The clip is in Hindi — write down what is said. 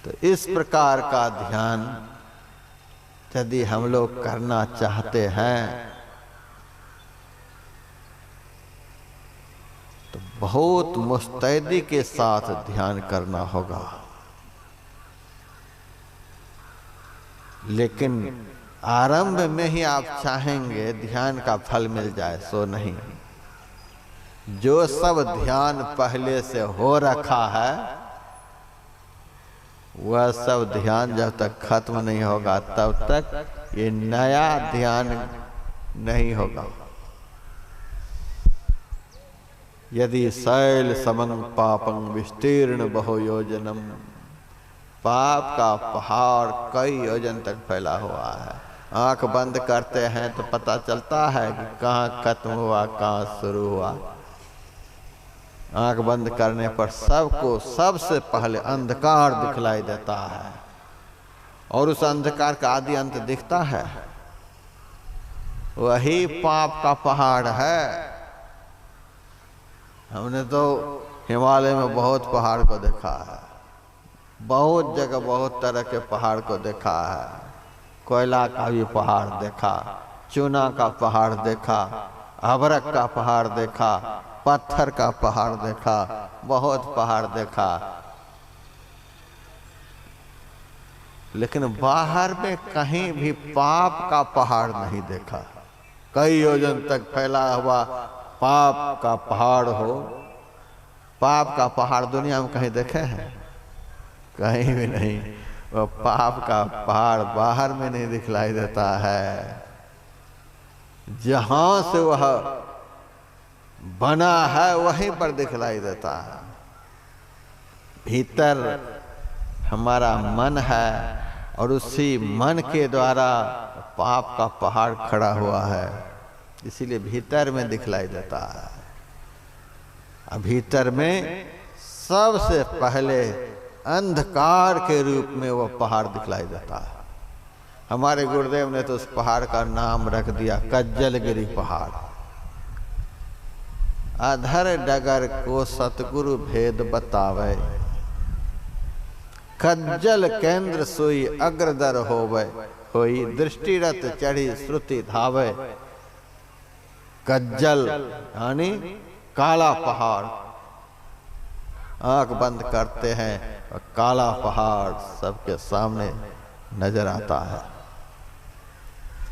तो इस प्रकार का ध्यान यदि हम लोग करना चाहते हैं तो बहुत मुस्तैदी के साथ ध्यान करना होगा। लेकिन आरंभ में ही आप चाहेंगे ध्यान का फल मिल जाए, सो नहीं। जो सब ध्यान पहले से हो रखा है वह सब ध्यान जब तक खत्म नहीं होगा तब तक ये नया ध्यान नहीं होगा। यदि शैल समं पापं विस्तीर्ण बहु योजनम, पाप का पहाड़ कई योजन तक फैला हुआ है। आंख बंद करते हैं तो पता चलता है कि कहाँ खत्म हुआ कहाँ शुरू हुआ। आंख बंद करने पर सबको सबसे पहले अंधकार दिखलाई देता है और उस अंधकार का आदि अंत दिखता है, वही पाप का पहाड़ है। हमने तो हिमालय में बहुत पहाड़ को देखा है, बहुत जगह बहुत तरह के पहाड़ को देखा है। कोयला का भी पहाड़ देखा, चूना का पहाड़ देखा, अबरक का पहाड़ देखा, पत्थर का पहाड़ देखा, बहुत पहाड़ देखा। लेकिन बाहर में कहीं भी पाप का पहाड़ नहीं देखा। कई योजन तक फैला हुआ पाप का पहाड़ हो, पाप का पहाड़ दुनिया में कहीं देखे हैं? कहीं भी नहीं। वह पाप का पहाड़ बाहर में नहीं दिखलाई देता है, जहां से वह बना है वहीं पर दिखलाई देता है। भीतर हमारा मन है और उसी मन के द्वारा पाप का पहाड़ खड़ा हुआ है, इसीलिए भीतर में दिखलाई देता है। भीतर में सबसे पहले अंधकार के रूप में वह पहाड़ दिखलाई देता है। हमारे गुरुदेव ने तो उस पहाड़ का नाम रख दिया कज्जलगिरी पहाड़। अधर डगर को सतगुरु भेद बतावे, कज्जल केंद्र सोई अग्रदर होवे, होई दृष्टिरत चढ़ी श्रुति धावे। कज्जल यानी काला पहाड़, आंख बंद करते हैं और काला पहाड़ सबके सामने नजर आता है।